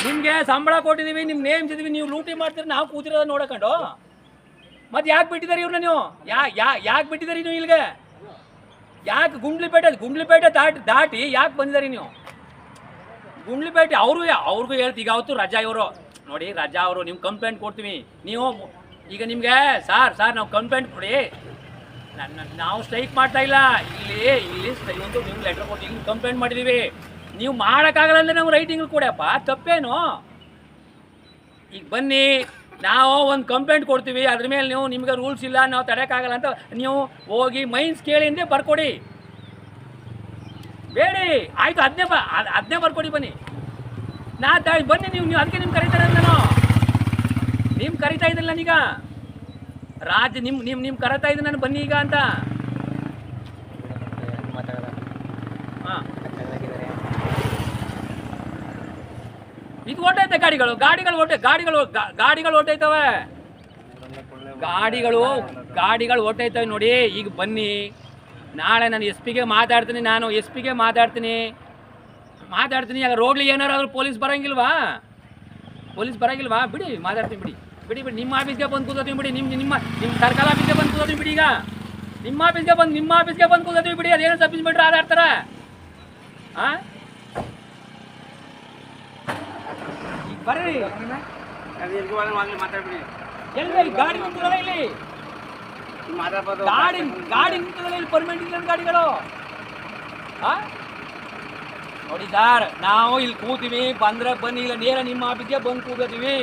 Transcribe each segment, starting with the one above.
ನಿಮಗೆ ಸಂಬಳ ಕೊಟ್ಟಿದ್ದೀವಿ, ನಿಮ್ಮ ನೇಮಿಸಿದ್ವಿ, ನೀವು ಲೂಟಿ ಮಾಡ್ತೀರಿ, ನಾವು ಕೂತಿರೋದ ನೋಡಕೊಂಡು ಮತ್ತೆ ಯಾಕೆ ಬಿಟ್ಟಿದ್ದಾರೆ ಇವ್ರನ್ನ ನೀವು? ಯಾಕೆ ಬಿಟ್ಟಿದ್ದೀರಿ ನೀವು ಇಲ್ಲಿಗೆ? ಯಾಕೆ ಗುಂಡ್ಲಿಪೇಟೆ ದಾಟಿ ಯಾಕೆ ಬಂದಿದ್ದಾರೆ ನೀವು? ಗುಂಡ್ಲಿಪೇಟೆ ಅವ್ರಿಗೂ ಹೇಳ್ತೀವಿ, ಈಗ ಅವತ್ತು ರಜಾ ಇವರು ನೋಡಿ, ರಜಾ ಅವರು ನೀವು ಕಂಪ್ಲೇಂಟ್ ಕೊಡ್ತೀವಿ. ನೀವು ಈಗ ನಿಮಗೆ ಸಾರ್ ನಾವು ಕಂಪ್ಲೇಂಟ್ ಕೊಡಿ, ನಾವು ಸ್ಟ್ರೈಕ್ ಮಾಡ್ತಾ ಇಲ್ಲ, ಇಲ್ಲಿ ಒಂದು ನೀವು ಲೆಟರ್ ಕೊಟ್ಟು ಇಲ್ಲಿ ಕಂಪ್ಲೇಂಟ್ ಮಾಡಿದ್ದೀವಿ. ನೀವು ಮಾಡೋಕ್ಕಾಗಲ್ಲ ಅಂದರೆ ನಾವು ರೈಟಿಂಗ್ ಕೊಡಪ್ಪ, ತಪ್ಪೇನು? ಈಗ ಬನ್ನಿ, ನಾವು ಒಂದು ಕಂಪ್ಲೇಂಟ್ ಕೊಡ್ತೀವಿ, ಅದ್ರ ಮೇಲೆ ನೀವು ನಿಮ್ಗೆ ರೂಲ್ಸ್ ಇಲ್ಲ, ನಾವು ತಡೆಯೋಕ್ಕಾಗಲ್ಲ ಅಂತ ನೀವು ಹೋಗಿ ಮೈನ್ಸ್ ಕೇಳಿ ಅಂದರೆ ಬರ್ಕೊಡಿ. ಬೇಡಿ ಆಯಿತು, ಅದನ್ನೇ ಬರ್ಕೊಡಿ. ಬನ್ನಿ ಬನ್ನಿ ನೀವು ಅದಕ್ಕೆ ನಿಮ್ಗೆ ಕರೀತಾರೆ ನಾನು ನಿಮ್ಗೆ ಕರಿತಾ ಇದ್ದಿಲ್ಲ ನಾನೀಗ ನಿಮ್ಮ ಕರೀತಾ ಇದ್ದೀನಿ ನಾನು, ಬನ್ನಿ ಈಗ ಅಂತ. ಹಾಂ, ಇದು ಓಟೈತೆ ಗಾಡಿಗಳು ಓಟೈತವೆ, ಗಾಡಿಗಳು ಓಟೈತವೆ ನೋಡಿ. ಈಗ ಬನ್ನಿ, ನಾಳೆ ನಾನು ಎಸ್ ಪಿಗೆ ಮಾತಾಡ್ತೀನಿ. ಆಗ ರೋಡ್ಲಿ ಏನಾರಾದ್ರೂ ಪೊಲೀಸ್ ಬರಂಗಿಲ್ವಾ? ಬಿಡಿ, ಮಾತಾಡ್ತೀನಿ ಬಿಡಿ. ನಿಮ್ಮ ಆಫೀಸ್ಗೆ ಬಂದು ಕೂತ್ತೀವಿ ಬಿಡಿ, ನಿಮ್ಮ ಸರ್ಕಾರ ಆಫೀಸ್ಗೆ ಬಂದು ಕೂತ್ತೀವಿ ಬಿಡಿ. ಈಗ ನಿಮ್ಮ ಆಫೀಸ್ಗೆ ಬಂದು ಕೂತ್ತೀವಿ ಬಿಡಿ. ಅದೇನೋ ಸಬ್ ಇನ್ಸ್ಪೆಕ್ಟರ್ ಆಧಾಡ್ತಾರ. ಹಾಂ, ಈಗ ಬರ್ರಿ, ಎಲ್ಲಿ ಗಾಡಿ ನಿಂತಿರಲ್ಲ, ಇಲ್ಲಿ ಗಾಡಿ ನಿಂತಿರಲ್ಲ, ಇಲ್ಲಿ ಪರ್ಮನೆಂಟ್ ಇಲ್ಲ ಗಾಡಿಗಳು. ಹಾಂ ನೋಡಿ ಸರ್, ನಾವು ಇಲ್ಲಿ ಕೂತೀವಿ, ಬಂದ್ರೆ ಬನ್ನಿ, ಇಲ್ಲ ನೇರ ನಿಮ್ಮ ಆಫೀಸ್ಗೆ ಬಂದು ಕೂತೀವಿ.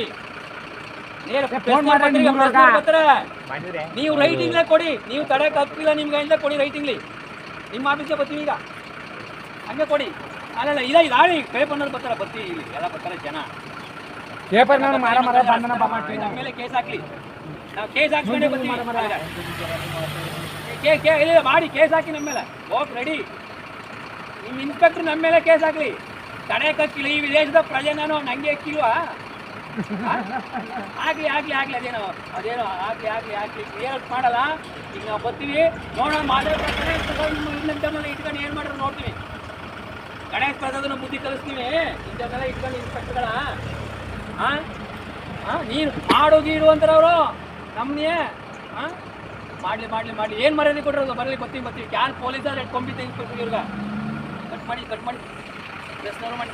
ನೀವು ರೈಟಿಂಗ್ಲೇ ಕೊಡಿ, ನೀವು ತಡೆಯಕ್ಕೆ ಹತ್ತಿಲ್ಲ, ನಿಮ್ಗೆ ಕೊಡಿ ರೈಟಿಂಗ್ಲಿ. ನಿಮ್ಮ ಆಫೀಸ್ಗೆ ಬರ್ತೀವಿ ಈಗ, ಹಂಗೆ ಕೊಡಿ. ಅಲ್ಲ ಇಲ್ಲ ಆಡಿ ಪೇಪರ್ನವ್ರು ಬರ್ತೀವಿ, ಇಲ್ಲಿ ಎಲ್ಲ ಬರ್ತಾರೆ ಜನ. ನಮ್ಮ ಮೇಲೆ ಕೇಸ್ ಹಾಕ್ಲಿ, ನಾವು ಕೇಸ್ ಹಾಕ್ಕೊಂಡೇ ಬರ್ತೀವಿ. ಮಾಡಿ ಕೇಸ್ ಹಾಕಿ ನಮ್ಮ ಮೇಲೆ. Okay, ready. ನಿಮ್ಮ ಇನ್ಸ್ಪೆಕ್ಟರ್ ನಮ್ಮ ಮೇಲೆ ಕೇಸ್ ಹಾಕ್ಲಿ, ತಡೆಯಕ್ಕೆ ಹಕ್ಕಿಲ್ಲ. ಈ ವಿದೇಶದ ಪ್ರಜೆ ನಾನು, ನಂಗೆ ಹಕ್ಕಿಲ್ವಾ? ಆಗ್ಲಿ ಅದೇನೋ ಕ್ಲಿಯರ್ ಮಾಡಲ್ಲ. ಈಗ ನಾವು ಬರ್ತೀವಿ, ನೋಡೋಣ, ಮಾತಾಡ್ತಾರೆ ಇಟ್ಕೊಂಡು ಏನು ಮಾಡ್ರೆ ನೋಡ್ತೀವಿ. ಗಣೇಶ ಪ್ರಸಾದನ ಬುದ್ಧಿ ಕಲಿಸ್ತೀವಿ, ಇಂಥದ್ದೆಲ್ಲ ಇಟ್ಕೊಂಡು ಇನ್ಸ್ಪೆಕ್ಟರ್ಗಳ. ನೀನು ಮಾಡೋಗೀರು ಅಂತಾರೆ ಅವರು ನಮ್ಮನೇ. ಮಾಡಲಿ ಏನು ಮರ್ಯಾದೆ ಕೊಟ್ಟಿರೋದು? ಬರಲಿ, ಬರ್ತೀವಿ. ಯಾರು ಪೊಲೀಸ್ ಕೊಂಬಿದ್ದೆ ಇನ್ಸ್ಪೆಕ್ಟರ್ ಇವ್ರಿಗೆ ಕಟ್ ಮಾಡಿ ಪ್ರೆಸ್ನವ್ರು ಮಾಡಿ.